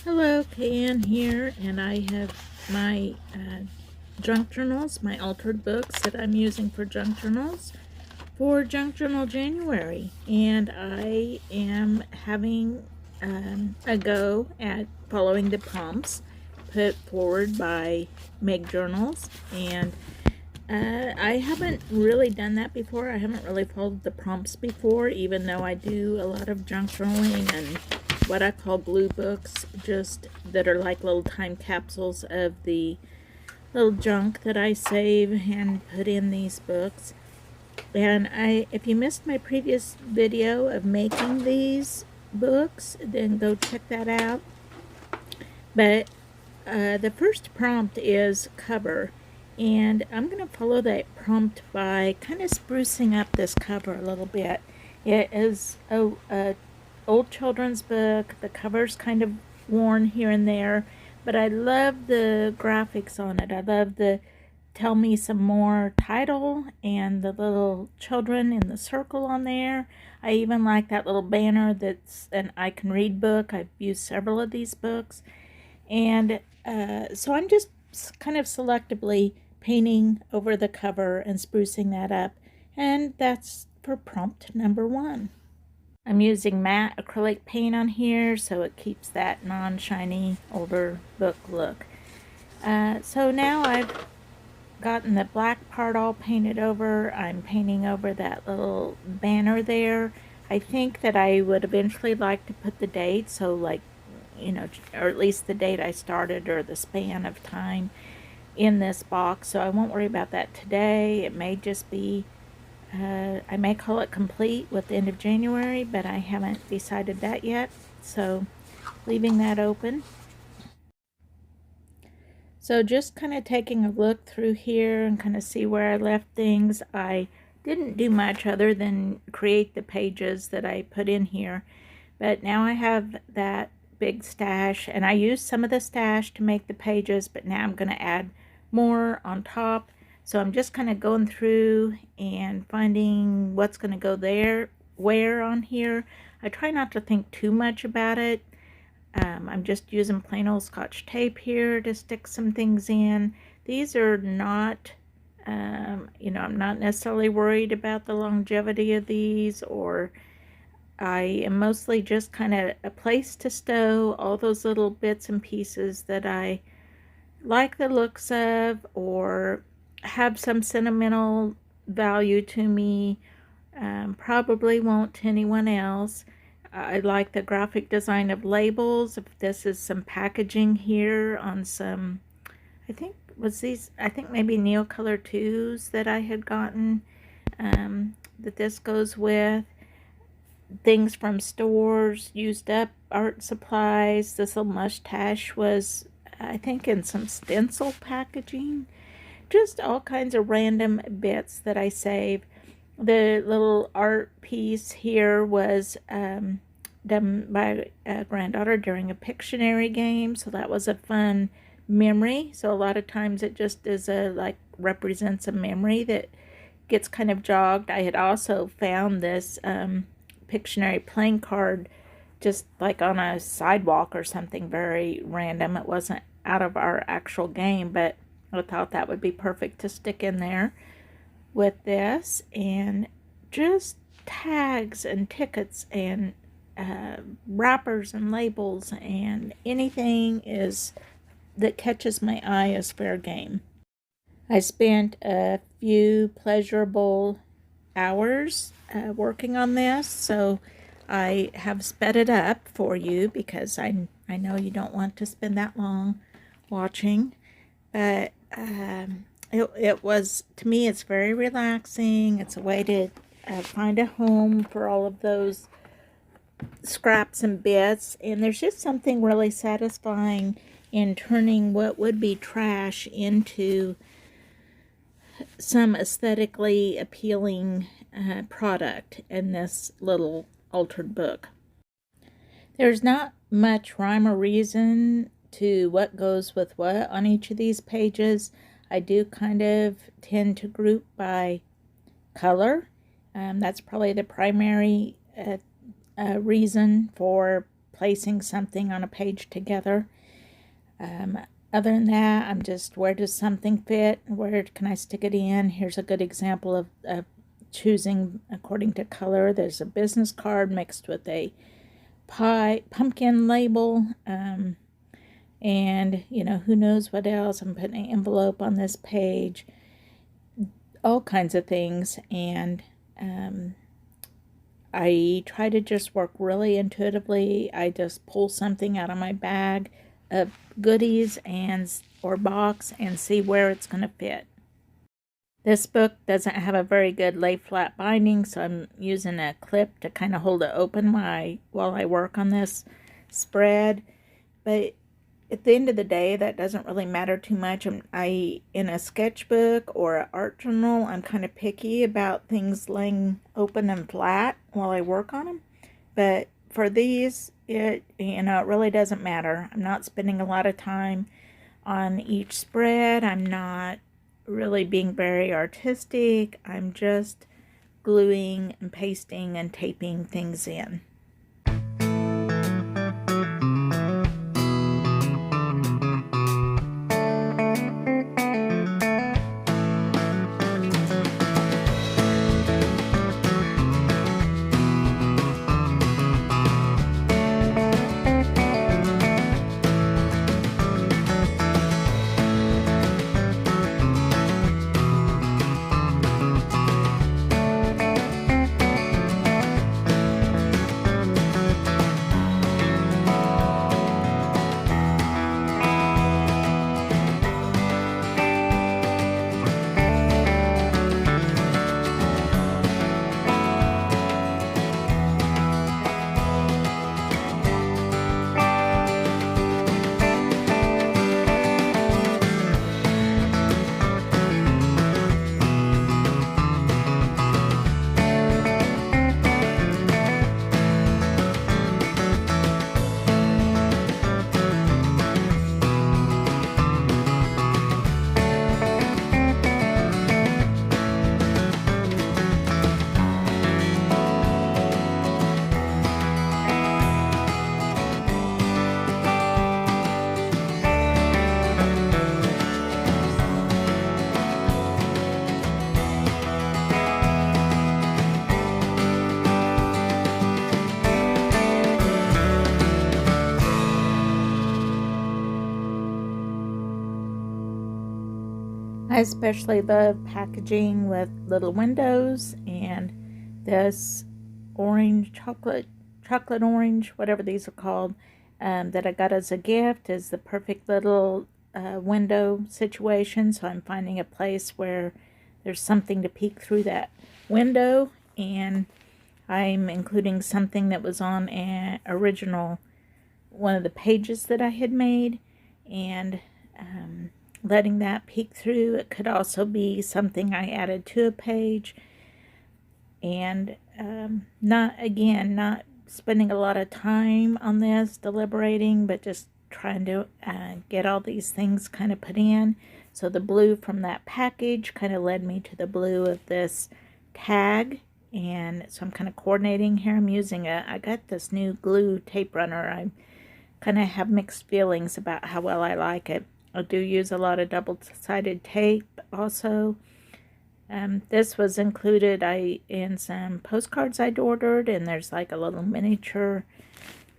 Hello, Kayan here, and I have my junk journals, my altered books that I'm using for junk journals for Junk Journal January. And I am having a go at following the prompts put forward by Meg Journals. And I haven't really done that before. I haven't really followed the prompts before, even though I do a lot of junk journaling and what I call glue books, just that are like little time capsules of the little junk that I save and put in these books. And if you missed my previous video of making these books, then go check that out. But the first prompt is cover, and I'm going to follow that prompt by kind of sprucing up this cover a little bit. It is a old children's book. The cover's kind of worn here and there, but I love the graphics on it. I love the tell me some more title and the little children in the circle on there. I even like that little banner that's an I Can Read book. I've used several of these books. And so I'm just kind of selectively painting over the cover and sprucing that up. And that's for prompt number 1. I'm using matte acrylic paint on here so it keeps that non-shiny older book look. So now I've gotten the black part all painted over. I'm painting over that little banner there. I think that I would eventually like to put the date, so like, or at least the date I started or the span of time in this box, so I won't worry about that today. It may just be, I may call it complete with the end of January, but I haven't decided that yet, so leaving that open. So just kind of taking a look through here and kind of see where I left things. I didn't do much other than create the pages that I put in here, but now I have that big stash, and I used some of the stash to make the pages, but now I'm going to add more on top. So I'm just kind of going through and finding what's going to go there, where on here. I try not to think too much about it. I'm just using plain old Scotch tape here to stick some things in. These are not, I'm not necessarily worried about the longevity of these, or I am mostly just kind of a place to stow all those little bits and pieces that I like the looks of or have some sentimental value to me. Probably won't to anyone else. I like the graphic design of labels. If this is some packaging here on some, I think maybe Neocolor 2s that I had gotten, that this goes with. Things from stores, used up art supplies. This little mustache was, I think, in some stencil packaging. Just all kinds of random bits that I save. The little art piece here was done by a granddaughter during a Pictionary game, so that was a fun memory. So a lot of times it just is represents a memory that gets kind of jogged. I had also found this Pictionary playing card just like on a sidewalk or something, very random. It wasn't out of our actual game, but I thought that would be perfect to stick in there with this. And just tags and tickets and wrappers and labels, and anything that catches my eye is fair game. I spent a few pleasurable hours working on this, so I have sped it up for you because I know you don't want to spend that long watching, but it was, to me, it's very relaxing. It's a way to find a home for all of those scraps and bits, and there's just something really satisfying in turning what would be trash into some aesthetically appealing product in this little altered book. There's not much rhyme or reason to what goes with what on each of these pages. I do kind of tend to group by color. That's probably the primary reason for placing something on a page together. Other than that, I'm just, where does something fit? Where can I stick it in? Here's a good example of choosing according to color. There's a business card mixed with a pumpkin label, and who knows what else. I'm putting an envelope on this page, all kinds of things, and I try to just work really intuitively. I just pull something out of my bag of goodies or box and see where it's going to fit. This book doesn't have a very good lay flat binding, so I'm using a clip to kind of hold it open while I work on this spread. But at the end of the day, that doesn't really matter too much. In a sketchbook or an art journal, I'm kind of picky about things laying open and flat while I work on them. But for these, it really doesn't matter. I'm not spending a lot of time on each spread. I'm not really being very artistic. I'm just gluing and pasting and taping things in. I especially love packaging with little windows, and this chocolate orange, whatever these are called, that I got as a gift is the perfect little window situation. So I'm finding a place where there's something to peek through that window, and I'm including something that was on an original one of the pages that I had made, and letting that peek through. It could also be something I added to a page, and not spending a lot of time on this deliberating, but just trying to get all these things kind of put in. So the blue from that package kind of led me to the blue of this tag, and so I'm kind of coordinating here. I'm using I got this new glue tape runner. I kind of have mixed feelings about how well I like it. I do use a lot of double-sided tape also. This was included in some postcards I'd ordered, and there's like a little miniature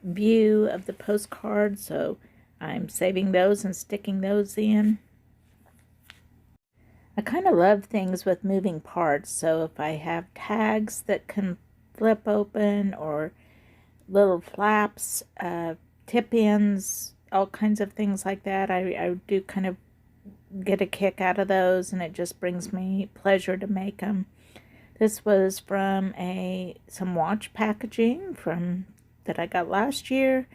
view of the postcard, so I'm saving those and sticking those in. I kind of love things with moving parts, so if I have tags that can flip open, or little flaps, tip-ins, all kinds of things like that, I do kind of get a kick out of those, and it just brings me pleasure to make them. This was from some watch packaging that I got last year.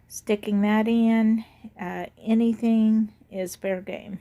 Sticking that in, anything is fair game.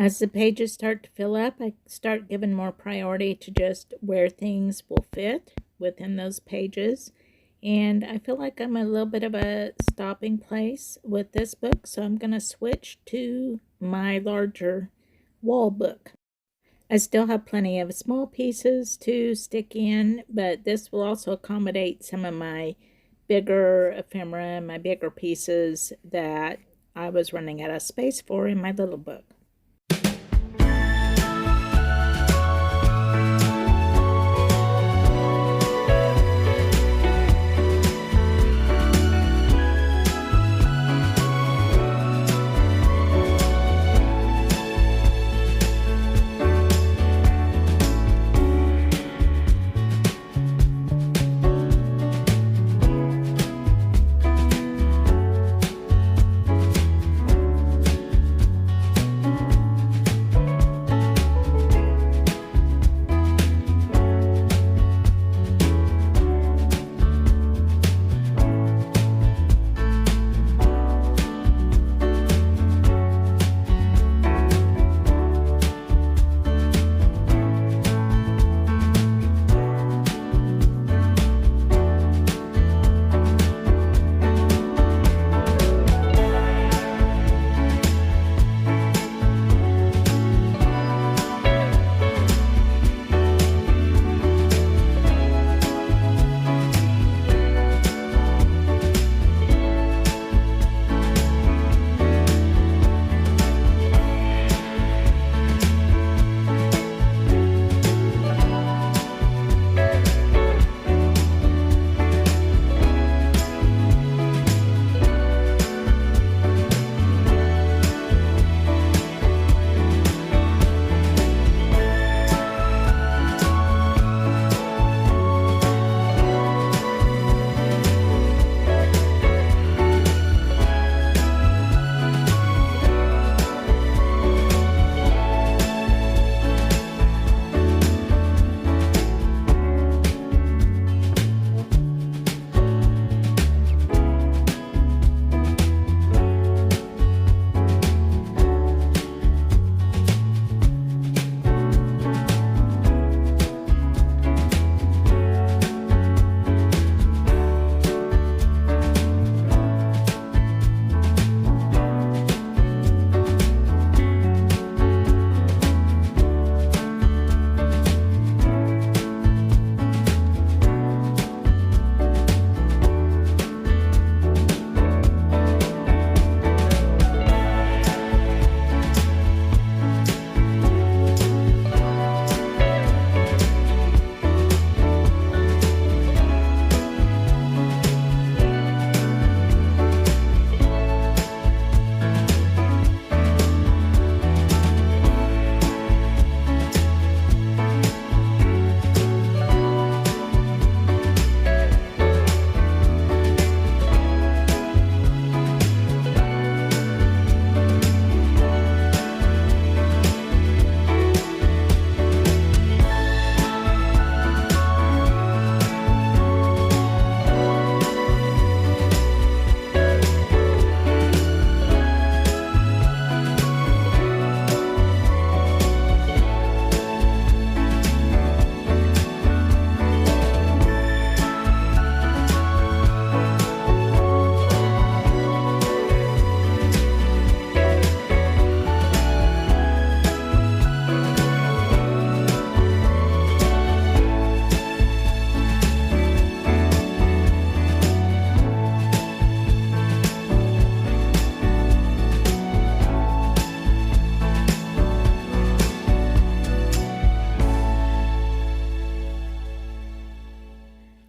As the pages start to fill up, I start giving more priority to just where things will fit within those pages. And I feel like I'm a little bit of a stopping place with this book, so I'm going to switch to my larger wall book. I still have plenty of small pieces to stick in, but this will also accommodate some of my bigger ephemera, my bigger pieces that I was running out of space for in my little book.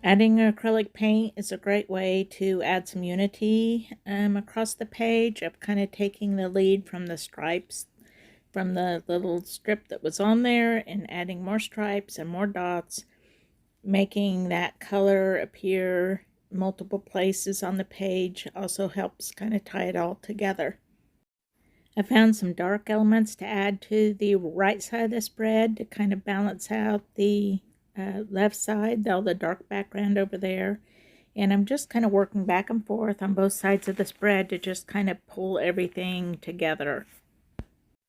Adding acrylic paint is a great way to add some unity across the page. I'm kind of taking the lead from the stripes from the little strip that was on there and adding more stripes and more dots, making that color appear multiple places on the page also helps kind of tie it all together. I found some dark elements to add to the right side of the spread to kind of balance out the left side, all the dark background over there. And I'm just kind of working back and forth on both sides of the spread to just kind of pull everything together.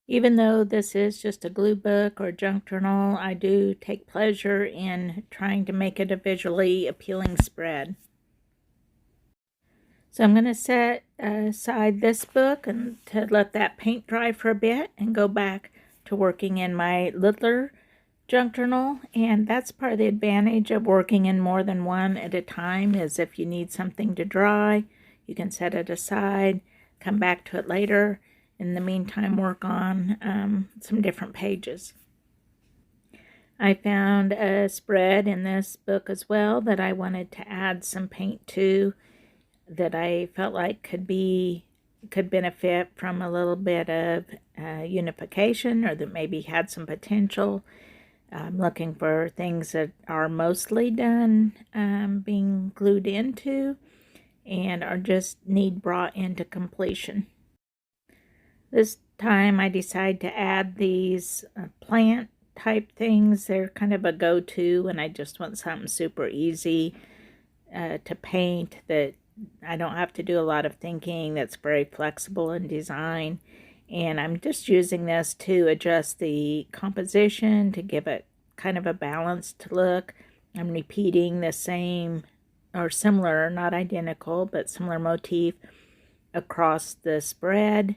Even though this is just a glue book or junk journal, I do take pleasure in trying to make it a visually appealing spread. So I'm going to set aside this book and to let that paint dry for a bit and go back to working in my littler junk journal. And that's part of the advantage of working in more than one at a time, is if you need something to dry, you can set it aside, come back to it later. In the meantime, work on some different pages. I found a spread in this book as well that I wanted to add some paint to, that I felt like could benefit from a little bit of unification, or that maybe had some potential. I'm looking for things that are mostly done being glued into and are just need brought into completion. This time I decided to add these plant type things. They're kind of a go-to, and I just want something super easy to paint, that I don't have to do a lot of thinking, that's very flexible in design. And I'm just using this to adjust the composition to give it kind of a balanced look. I'm repeating the same or similar, not identical, but similar motif across the spread.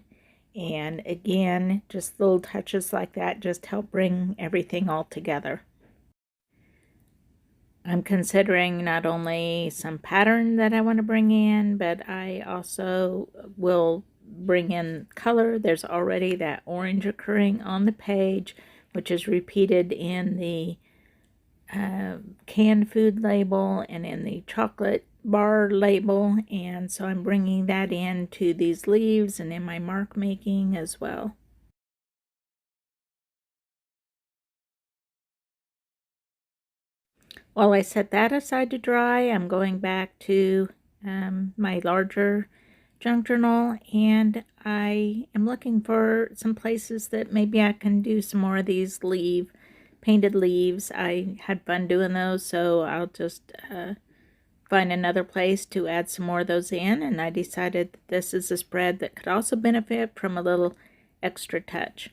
And again, just little touches like that just help bring everything all together. I'm considering not only some pattern that I want to bring in, but I also will bring in color. There's already that orange occurring on the page, which is repeated in the canned food label and in the chocolate bar label, and so I'm bringing that into these leaves and in my mark making as well. While I set that aside to dry, I'm going back to my larger junk journal, and I am looking for some places that maybe I can do some more of these painted leaves. I had fun doing those, so I'll just find another place to add some more of those in, and I decided that this is a spread that could also benefit from a little extra touch.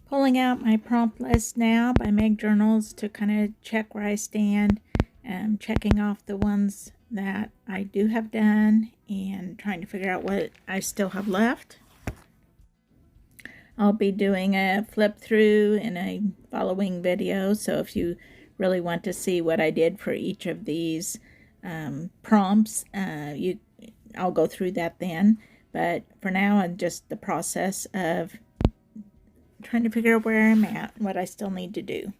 Pulling out my prompt list now by Meg Journals to kind of check where I stand, checking off the ones that I do have done and trying to figure out what I still have left. I'll be doing a flip through in a following video, so if you really want to see what I did for each of these prompts, I'll go through that then. But for now, I'm just the process of trying to figure out where I'm at and what I still need to do.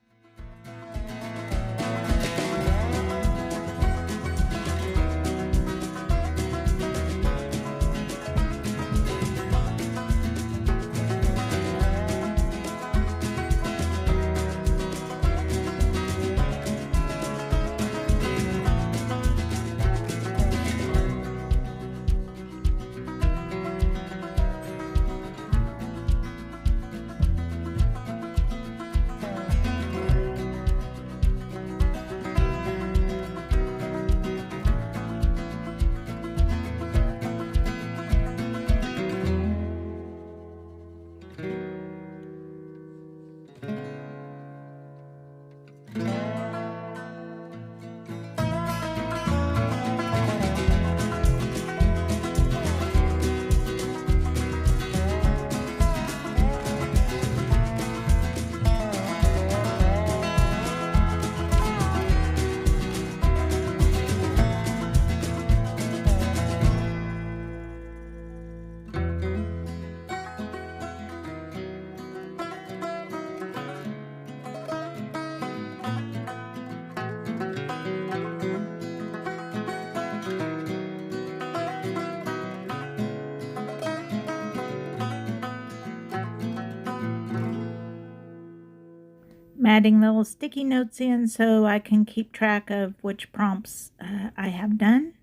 I'm adding little sticky notes in so I can keep track of which prompts I have done.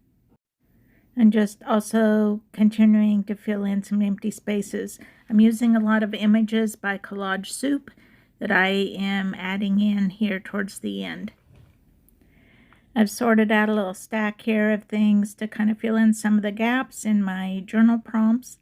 And just also continuing to fill in some empty spaces. I'm using a lot of images by Collage Soup that I am adding in here towards the end. I've sorted out a little stack here of things to kind of fill in some of the gaps in my journal prompts.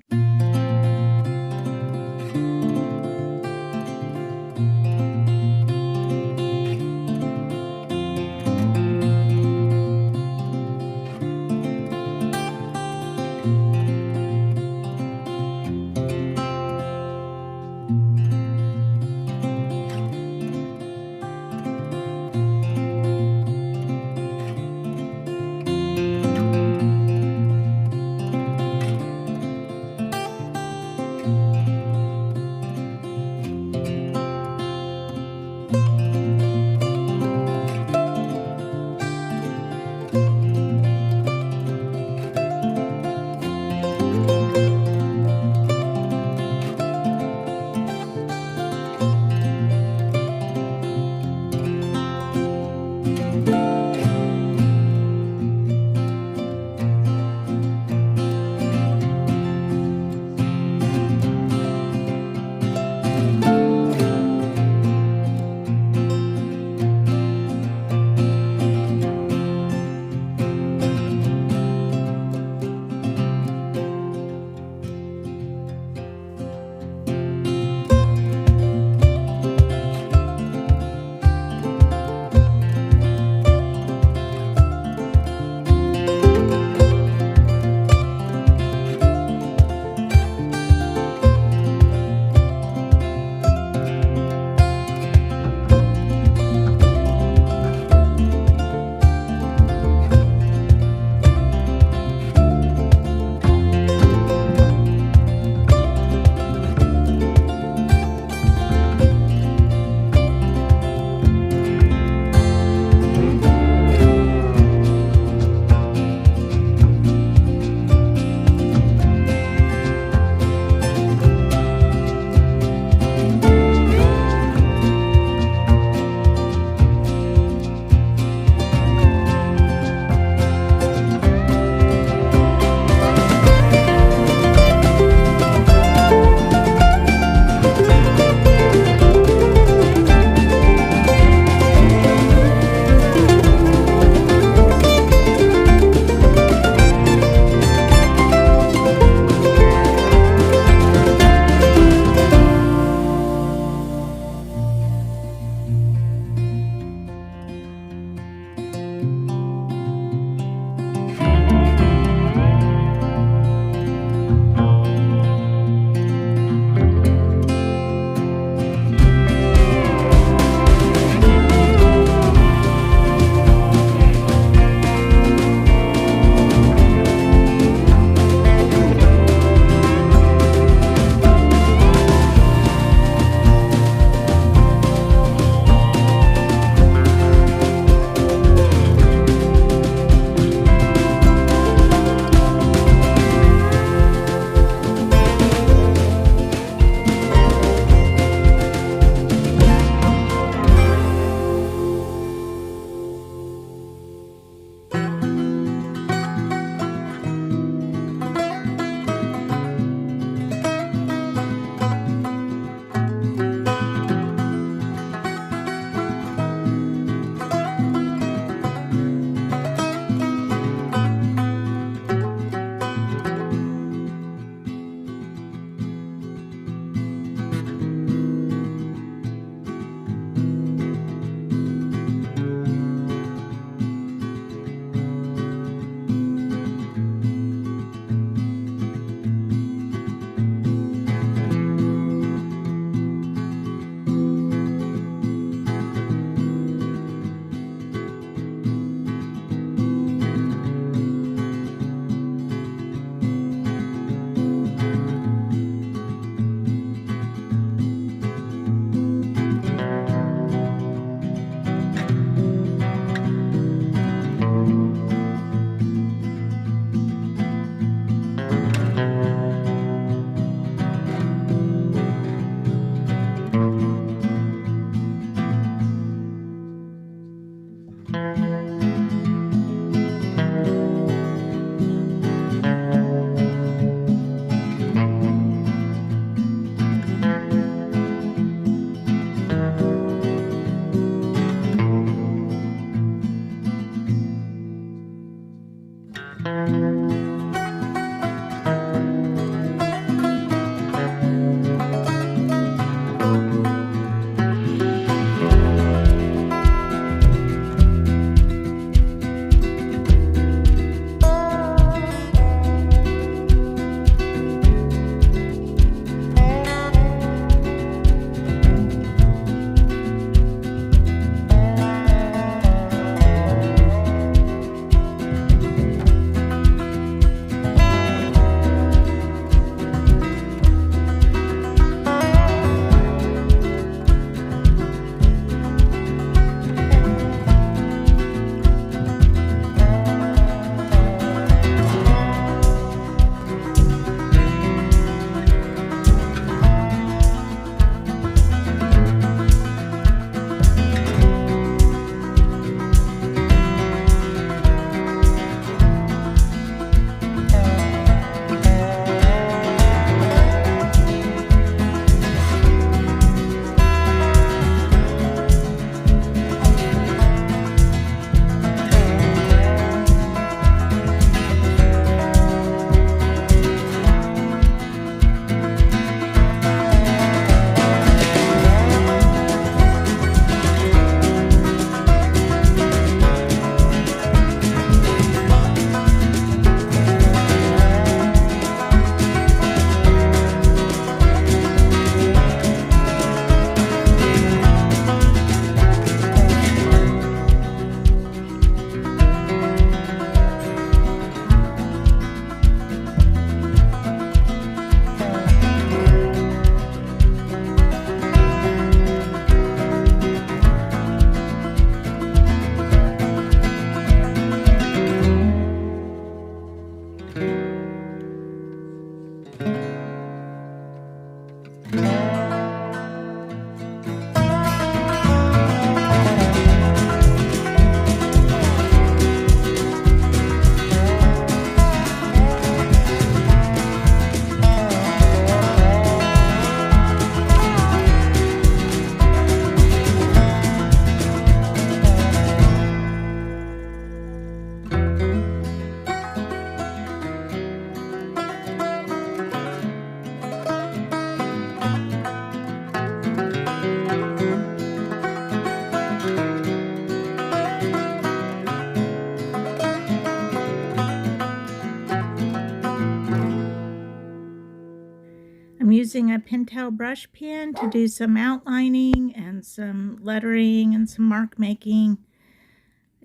using a Pentel brush pen to do some outlining and some lettering and some mark making.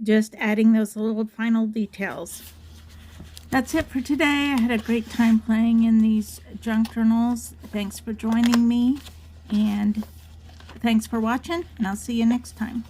Just adding those little final details. That's it for today. I had a great time playing in these junk journals. Thanks for joining me, and thanks for watching, and I'll see you next time.